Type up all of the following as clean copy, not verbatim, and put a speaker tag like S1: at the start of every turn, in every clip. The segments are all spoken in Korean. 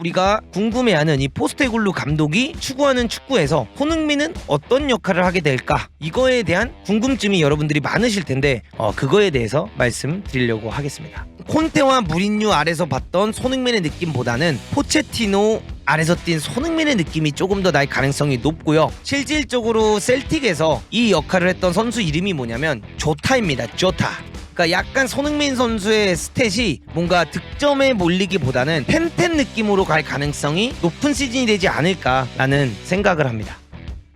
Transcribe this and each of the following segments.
S1: 우리가 궁금해하는 이 포스테글루 감독이 추구하는 축구에서 손흥민은 어떤 역할을 하게 될까? 이거에 대한 궁금증이 여러분들이 많으실 텐데 그거에 대해서 말씀드리려고 하겠습니다. 콘테와 무린유 아래서 봤던 손흥민의 느낌보다는 포체티노 아래서 뛴 손흥민의 느낌이 조금 더 날 가능성이 높고요. 실질적으로 셀틱에서 이 역할을 했던 선수 이름이 뭐냐면 조타입니다. 조타. 그러니까 약간 손흥민 선수의 스탯이 뭔가 득점에 몰리기보다는 펜텐 느낌으로 갈 가능성이 높은 시즌이 되지 않을까라는 생각을 합니다.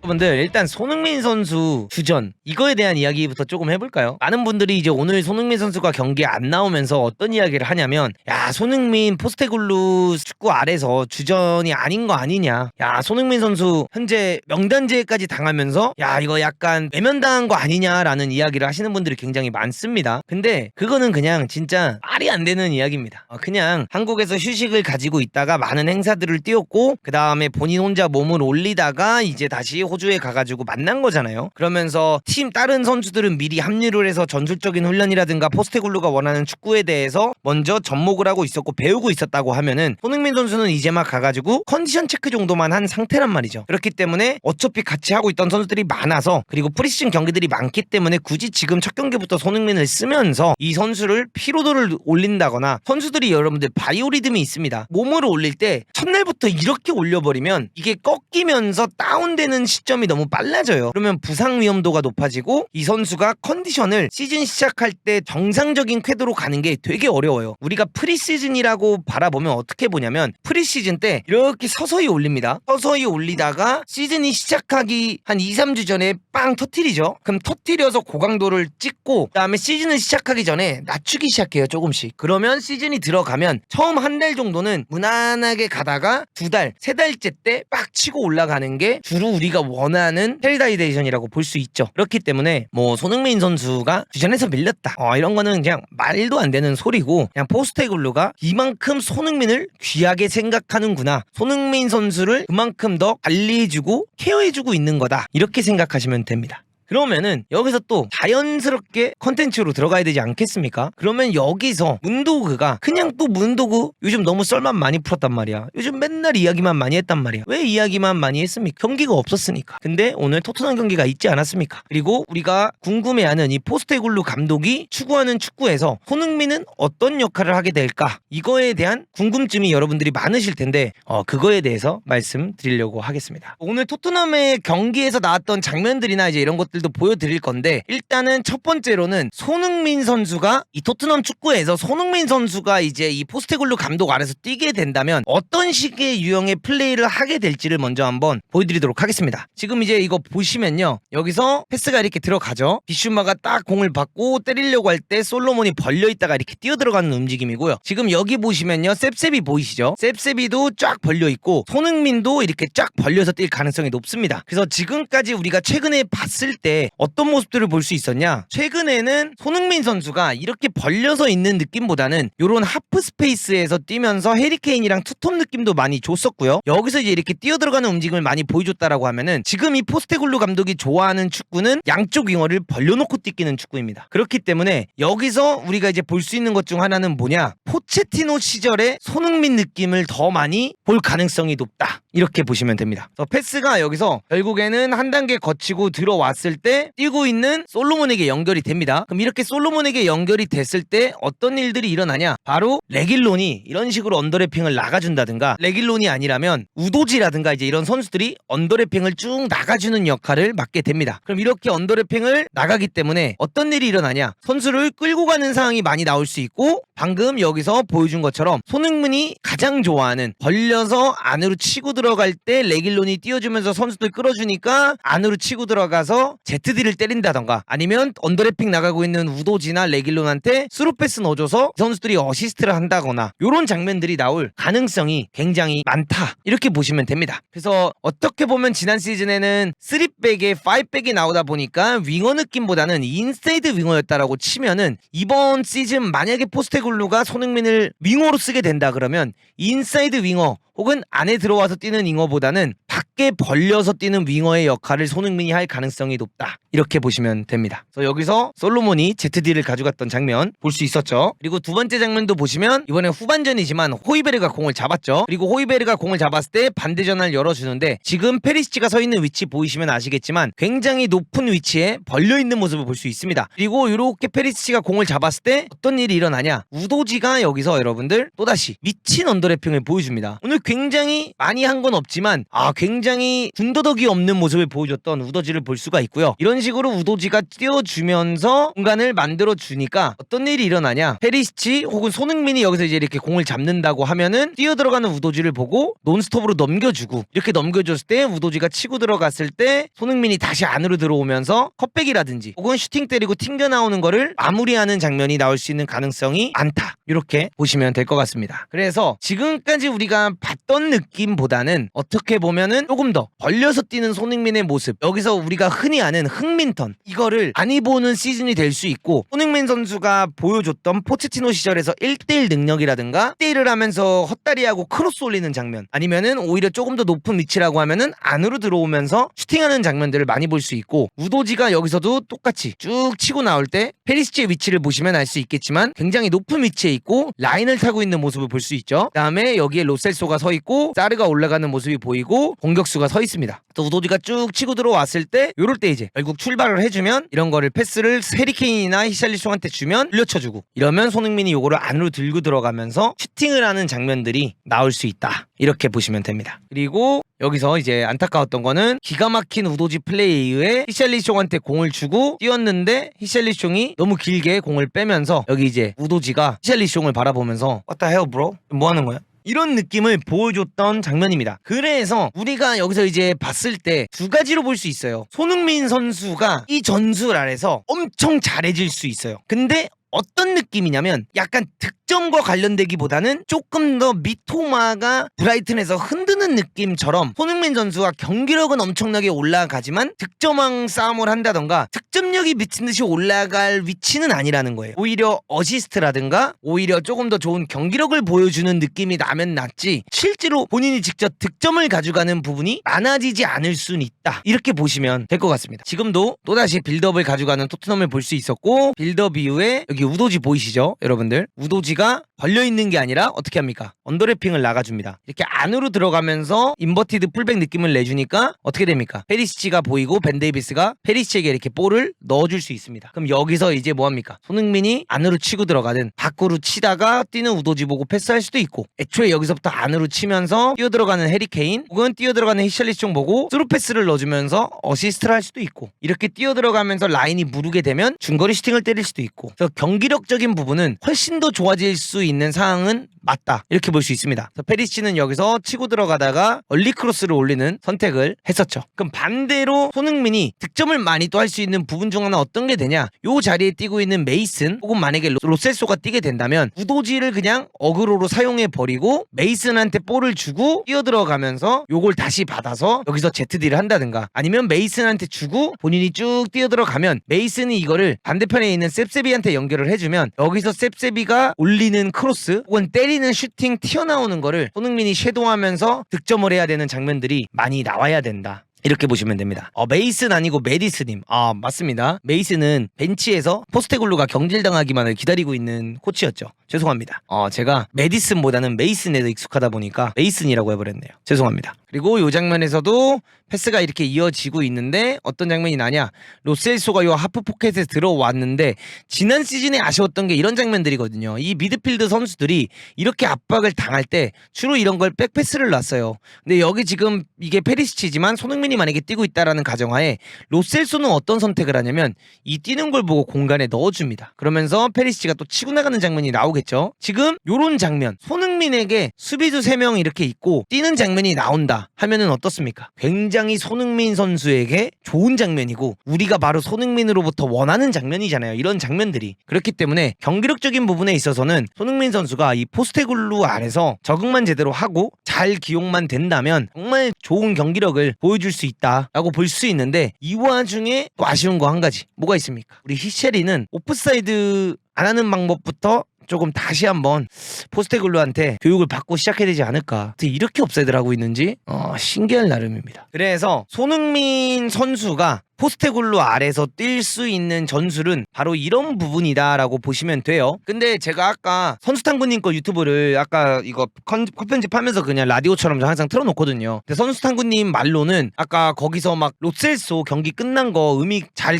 S1: 여러분들 일단 손흥민 선수 주전 이거에 대한 이야기부터 조금 해볼까요? 많은 분들이 이제 오늘 손흥민 선수가 경기에 안 나오면서 어떤 이야기를 하냐면 야 손흥민 포스테글루 축구 아래서 주전이 아닌 거 아니냐, 야 손흥민 선수 현재 명단제까지 당하면서 야 이거 약간 외면당한 거 아니냐라는 이야기를 하시는 분들이 굉장히 많습니다. 근데 그거는 그냥 진짜 말이 안 되는 이야기입니다. 그냥 한국에서 휴식을 가지고 있다가 많은 행사들을 뛰었고 그 다음에 본인 혼자 몸을 올리다가 이제 다시 호주에 가가지고 만난 거잖아요. 그러면서 팀 다른 선수들은 미리 합류를 해서 전술적인 훈련이라든가 포스테글루가 원하는 축구에 대해서 먼저 접목을 하고 있었고 배우고 있었다고 하면은 손흥민 선수는 이제 막 가가지고 컨디션 체크 정도만 한 상태란 말이죠. 그렇기 때문에 어차피 같이 하고 있던 선수들이 많아서 그리고 프리시즌 경기들이 많기 때문에 굳이 지금 첫 경기부터 손흥민을 쓰면서 이 선수를 피로도를 올린다거나, 선수들이 여러분들 바이오리듬이 있습니다. 몸을 올릴 때 첫날부터 이렇게 올려버리면 이게 꺾이면서 다운되는 시점이 너무 빨라져요. 그러면 부상 위험도가 높아지고 이 선수가 컨디션을 시즌 시작할 때 정상적인 궤도로 가는 게 되게 어려워요. 우리가 프리시즌이라고 바라보면 어떻게 보냐면 프리시즌 때 이렇게 서서히 올립니다. 서서히 올리다가 시즌이 시작하기 한 2-3주 전에 빵 터트리죠. 그럼 터트려서 고강도를 찍고 그 다음에 시즌을 시작하기 전에 낮추기 시작해요. 조금씩. 그러면 시즌이 들어가면 처음 한 달 정도는 무난하게 가다가 2달, 3달째 때 빡 치고 올라가는 게 주로 우리가 원하는 헬다이데이션이라고 볼 수 있죠. 그렇기 때문에 뭐 손흥민 선수가 주전에서 밀렸다 이런 거는 그냥 말도 안 되는 소리고, 그냥 포스테글루가 이만큼 손흥민을 귀하게 생각하는구나, 손흥민 선수를 그만큼 더 관리해주고 케어해주고 있는 거다, 이렇게 생각하시면 됩니다. 그러면은 여기서 또 자연스럽게 컨텐츠로 들어가야 되지 않겠습니까? 그러면 여기서 문도그가 그냥 또 문도그 요즘 너무 썰만 많이 풀었단 말이야. 요즘 맨날 이야기만 많이 했단 말이야. 왜 이야기만 많이 했습니까? 경기가 없었으니까. 근데 오늘 토트넘 경기가 있지 않았습니까? 그리고 우리가 궁금해하는 이 포스테글루 감독이 추구하는 축구에서 손흥민은 어떤 역할을 하게 될까? 이거에 대한 궁금증이 여러분들이 많으실 텐데 그거에 대해서 말씀드리려고 하겠습니다. 오늘 토트넘의 경기에서 나왔던 장면들이나 이제 이런 것들 도 보여드릴 건데, 일단은 첫 번째로는 손흥민 선수가 이 토트넘 축구에서 손흥민 선수가 이제 이 포스테글루 감독 아래서 뛰게 된다면 어떤 식의 유형의 플레이를 하게 될지를 먼저 한번 보여드리도록 하겠습니다. 지금 이제 이거 보시면요, 여기서 패스가 이렇게 들어가죠. 비슈마가 딱 공을 받고 때리려고 할 때 솔로몬이 벌려있다가 이렇게 뛰어들어가는 움직임이고요. 지금 여기 보시면요, 셉셉이 보이시죠? 셉셉이도 쫙 벌려있고 손흥민도 이렇게 쫙 벌려서 뛸 가능성이 높습니다. 그래서 지금까지 우리가 최근에 봤을 때 어떤 모습들을 볼 수 있었냐? 최근에는 손흥민 선수가 이렇게 벌려서 있는 느낌보다는 요런 하프 스페이스에서 뛰면서 해리케인이랑 투톱 느낌도 많이 줬었고요. 여기서 이제 이렇게 뛰어들어가는 움직임을 많이 보여줬다라고 하면은 지금 이 포스테글루 감독이 좋아하는 축구는 양쪽 윙어를 벌려놓고 뛰기는 축구입니다. 그렇기 때문에 여기서 우리가 이제 볼 수 있는 것 중 하나는 뭐냐? 포체티노 시절의 손흥민 느낌을 더 많이 볼 가능성이 높다, 이렇게 보시면 됩니다. 그래서 패스가 여기서 결국에는 한 단계 거치고 들어왔을 때 뛰고 있는 솔로몬에게 연결이 됩니다. 그럼 이렇게 솔로몬에게 연결이 됐을 때 어떤 일들이 일어나냐? 바로 레길론이 이런 식으로 언더래핑을 나가준다든가, 레길론이 아니라면 우도지라든가 이제 이런 선수들이 언더래핑을 쭉 나가주는 역할을 맡게 됩니다. 그럼 이렇게 언더래핑을 나가기 때문에 어떤 일이 일어나냐? 선수를 끌고 가는 상황이 많이 나올 수 있고, 방금 여기서 보여준 것처럼 손흥민이 가장 좋아하는 벌려서 안으로 치고 들어갈 때 레길론이 띄워주면서 선수들 끌어주니까 안으로 치고 들어가서 ZD를 때린다던가, 아니면 언더래핑 나가고 있는 우도지나 레길론한테 스루 패스 넣어줘서 선수들이 어시스트를 한다거나, 이런 장면들이 나올 가능성이 굉장히 많다, 이렇게 보시면 됩니다. 그래서 어떻게 보면 지난 시즌에는 3백에 5백이 나오다 보니까 윙어 느낌보다는 인사이드 윙어였다라고 치면은, 이번 시즌 만약에 포스테글루가 손흥민을 윙어로 쓰게 된다 그러면 인사이드 윙어 혹은 안에 들어와서 뛰는 윙어보다는 넓게 벌려서 뛰는 윙어의 역할을 손흥민이 할 가능성이 높다. 이렇게 보시면 됩니다. 그래서 여기서 솔로몬이 ZD를 가져갔던 장면 볼 수 있었죠. 그리고 두 번째 장면도 보시면 이번에 후반전이지만 호이베르가 공을 잡았죠. 그리고 호이베르가 공을 잡았을 때 반대 전환을 열어주는데 지금 페리시치가 서 있는 위치 보이시면 아시겠지만 굉장히 높은 위치에 벌려있는 모습을 볼 수 있습니다. 그리고 이렇게 페리시치가 공을 잡았을 때 어떤 일이 일어나냐, 우도지가 여기서 여러분들 또다시 미친 언더래핑을 보여줍니다. 오늘 굉장히 많이 한 건 없지만 굉장히 군더더기 없는 모습을 보여줬던 우도지를 볼 수가 있고요. 이런 식으로 우도지가 뛰어주면서 공간을 만들어주니까 어떤 일이 일어나냐, 페리시치 혹은 손흥민이 여기서 이제 이렇게 공을 잡는다고 하면은 뛰어들어가는 우도지를 보고 논스톱으로 넘겨주고, 이렇게 넘겨줬을 때 우도지가 치고 들어갔을 때 손흥민이 다시 안으로 들어오면서 컵백이라든지 혹은 슈팅 때리고 튕겨나오는 거를 마무리하는 장면이 나올 수 있는 가능성이 많다. 이렇게 보시면 될 것 같습니다. 그래서 지금까지 우리가 봤던 느낌보다는 어떻게 보면은 조금 더 벌려서 뛰는 손흥민의 모습, 여기서 우리가 흔히 아는 흥민턴, 이거를 많이 보는 시즌이 될 수 있고, 손흥민 선수가 보여줬던 포체티노 시절에서 1대1 능력이라든가 1대1을 하면서 헛다리하고 크로스 올리는 장면, 아니면은 오히려 조금 더 높은 위치라고 하면은 안으로 들어오면서 슈팅하는 장면들을 많이 볼 수 있고, 우도지가 여기서도 똑같이 쭉 치고 나올 때 페리시치의 위치를 보시면 알 수 있겠지만 굉장히 높은 위치에 있고 라인을 타고 있는 모습을 볼 수 있죠. 그다음에 여기에 로셀소가 서 있고 사르가 올라가는 모습이 보이고 공격수가 서 있습니다. 또 우도지가 쭉 치고 들어왔을 때 요럴 때 이제 결국 출발을 해주면 이런 거를 패스를 해리케인이나 히샬리송한테 주면 흘려쳐주고, 이러면 손흥민이 요거를 안으로 들고 들어가면서 슈팅을 하는 장면들이 나올 수 있다. 이렇게 보시면 됩니다. 그리고 여기서 이제 안타까웠던 거는 기가 막힌 우도지 플레이에 의해 히샬리송한테 공을 주고 뛰었는데 히샬리송이 너무 길게 공을 빼면서 여기 이제 우도지가 히샬리송을 바라보면서 What the hell bro? 뭐 하는 거야? 이런 느낌을 보여줬던 장면입니다. 그래서 우리가 여기서 이제 봤을 때 두 가지로 볼 수 있어요. 손흥민 선수가 이 전술 아래서 엄청 잘해질 수 있어요. 근데 어떤 느낌이냐면 약간 득점과 관련되기보다는 조금 더 미토마가 브라이튼에서 흔드는 느낌처럼 손흥민 선수가 경기력은 엄청나게 올라가지만 득점왕 싸움을 한다던가 득점력이 미친 듯이 올라갈 위치는 아니라는 거예요. 오히려 어시스트라든가 오히려 조금 더 좋은 경기력을 보여주는 느낌이 나면 낫지, 실제로 본인이 직접 득점을 가져가는 부분이 많아지지 않을 수는 있다. 이렇게 보시면 될 것 같습니다. 지금도 또다시 빌드업을 가져가는 토트넘을 볼 수 있었고, 빌드업 이후에 여기 우도지 보이시죠? 여러분들, 우도지가 벌려있는 게 아니라 어떻게 합니까? 언더래핑을 나가줍니다. 이렇게 안으로 들어가면서 인버티드 풀백 느낌을 내주니까 어떻게 됩니까? 페리시치가 보이고 벤 데이비스가 페리시치에게 이렇게 볼을 넣어줄 수 있습니다. 그럼 여기서 이제 뭐합니까? 손흥민이 안으로 치고 들어가든 밖으로 치다가 뛰는 우도지 보고 패스할 수도 있고, 애초에 여기서부터 안으로 치면서 뛰어들어가는 해리케인 혹은 뛰어들어가는 히샬리송 보고 스루 패스를 넣어주면서 어시스트를 할 수도 있고, 이렇게 뛰어들어가면서 라인이 무르게 되면 중거리 슈팅을 때릴 수도 있고, 그래서 경기력적인 부분은 훨씬 더 좋아질 수 있는 상황은 맞다. 이렇게 볼 수 있습니다. 페리시치는 여기서 치고 들어가다가 얼리 크로스를 올리는 선택을 했었죠. 그럼 반대로 손흥민이 득점을 많이 또 할 수 있는 부분 중 하나 어떤 게 되냐, 요 자리에 뛰고 있는 메이슨 혹은 만약에 로셀소가 뛰게 된다면 우도지를 그냥 어그로로 사용해 버리고 메이슨한테 볼을 주고 뛰어들어가면서 요걸 다시 받아서 여기서 ZD를 한다든가, 아니면 메이슨한테 주고 본인이 쭉 뛰어들어가면 메이슨이 이거를 반대편에 있는 셉세비한테 연결을 해주면 여기서 셉세비가 올리는 크로스 혹은 때리는 슈팅 튀어나오는 거를 손흥민이 섀도우하면서 득점을 해야 되는 장면들이 많이 나와야 된다. 이렇게 보시면 됩니다. 메이슨 아니고 메디스님. 맞습니다. 메이슨은 벤치에서 포스테글루가 경질당하기만을 기다리고 있는 코치였죠. 죄송합니다. 제가 메디슨보다는 메이슨에 더 익숙하다 보니까 메이슨이라고 해버렸네요. 죄송합니다. 그리고 이 장면에서도 패스가 이렇게 이어지고 있는데 어떤 장면이 나냐, 로셀소가 요 하프 포켓에 들어왔는데 지난 시즌에 아쉬웠던 게 이런 장면들이거든요. 이 미드필드 선수들이 이렇게 압박을 당할 때 주로 이런 걸 백패스를 놨어요. 근데 여기 지금 이게 페리시치지만 손흥민이 만약에 뛰고 있다라는 가정하에 로셀소는 어떤 선택을 하냐면 이 뛰는 걸 보고 공간에 넣어줍니다. 그러면서 페리시치가 또 치고 나가는 장면이 나오겠죠. 지금 요런 장면, 손흥민에게 수비수 3명 이렇게 있고 뛰는 장면이 나온다 하면은 어떻습니까? 굉장히 손흥민 선수에게 좋은 장면이고 우리가 바로 손흥민으로부터 원하는 장면이잖아요. 이런 장면들이. 그렇기 때문에 경기력적인 부분에 있어서는 손흥민 선수가 이 포스테글루 안에서 적응만 제대로 하고 잘 기용만 된다면 정말 좋은 경기력을 보여줄 수 있다라고 볼 수 있는데, 이 와중에 또 아쉬운 거 한 가지 뭐가 있습니까? 우리 히셰리는 오프사이드 안 하는 방법부터 조금 다시 한번 포스테글루한테 교육을 받고 시작해야 되지 않을까. 이렇게 업사이드를 하고 있는지 신기할 나름입니다. 그래서 손흥민 선수가 포스테글루 아래서 뛸 수 있는 전술은 바로 이런 부분이다라고 보시면 돼요. 근데 제가 아까 선수탐구님 거 유튜브를 아까 이거 컷편집하면서 그냥 라디오처럼 항상 틀어놓거든요. 근데 선수탐구님 말로는 아까 거기서 막 로셀소 경기 끝난 거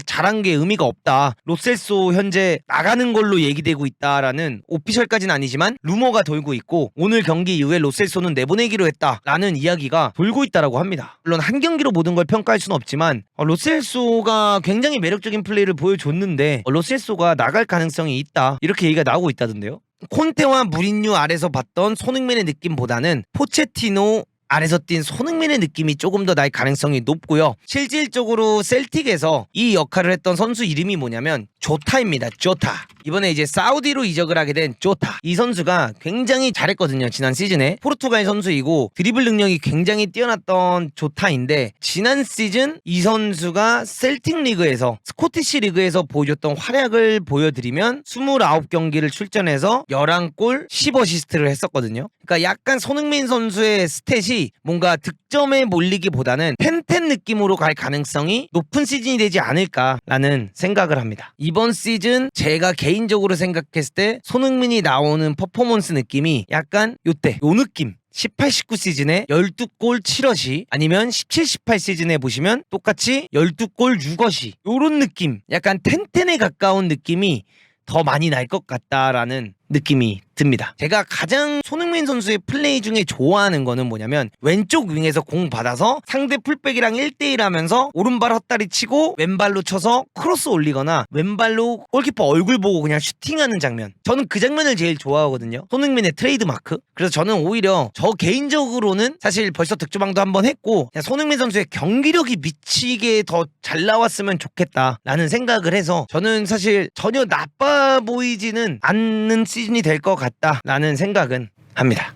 S1: 잘한 게 의미가 없다. 로셀소 현재 나가는 걸로 얘기되고 있다라는 오피셜까지는 아니지만 루머가 돌고 있고 오늘 경기 이후에 로셀소는 내보내기로 했다라는 이야기가 돌고 있다라고 합니다. 물론 한 경기로 모든 걸 평가할 수는 없지만 로셀소가 굉장히 매력적인 플레이를 보여줬는데 로셀소가 나갈 가능성이 있다 이렇게 얘기가 나오고 있다던데요. 콘테와 무린유 아래서 봤던 손흥민의 느낌보다는 포체티노 아래서 뛴 손흥민의 느낌이 조금 더 날 가능성이 높고요. 실질적으로 셀틱에서 이 역할을 했던 선수 이름이 뭐냐면 조타입니다. 조타. 이번에 이제 사우디로 이적을 하게 된 조타. 이 선수가 굉장히 잘했거든요. 지난 시즌에. 포르투갈 선수이고 드리블 능력이 굉장히 뛰어났던 조타인데 지난 시즌 이 선수가 셀틱 리그에서 스코티시 리그에서 보여줬던 활약을 보여드리면 29경기를 출전해서 11골 10어시스트를 했었거든요. 그러니까 약간 손흥민 선수의 스탯이 뭔가 득점에 몰리기보다는 텐텐 느낌으로 갈 가능성이 높은 시즌이 되지 않을까라는 생각을 합니다. 이번 시즌 제가 개인적으로 생각했을 때 손흥민이 나오는 퍼포먼스 느낌이 약간 요 느낌. 18, 19 시즌에 12골 7어시 아니면 17, 18 시즌에 보시면 똑같이 12골 6어시 요런 느낌 약간 텐텐에 가까운 느낌이 더 많이 날 것 같다라는 느낌이 듭니다. 제가 가장 손흥민 선수의 플레이 중에 좋아하는 거는 뭐냐면 왼쪽 윙에서 공 받아서 상대 풀백이랑 1대1 하면서 오른발 헛다리 치고 왼발로 쳐서 크로스 올리거나 왼발로 골키퍼 얼굴 보고 그냥 슈팅하는 장면. 저는 그 장면을 제일 좋아하거든요. 손흥민의 트레이드마크. 그래서 저는 오히려 저 개인적으로는 사실 벌써 득점왕도 한번 했고 그냥 손흥민 선수의 경기력이 미치게 더 잘 나왔으면 좋겠다라는 생각을 해서 저는 사실 전혀 나빠 보이지는 않는 시즌이 될 것 같다라는 생각은 합니다.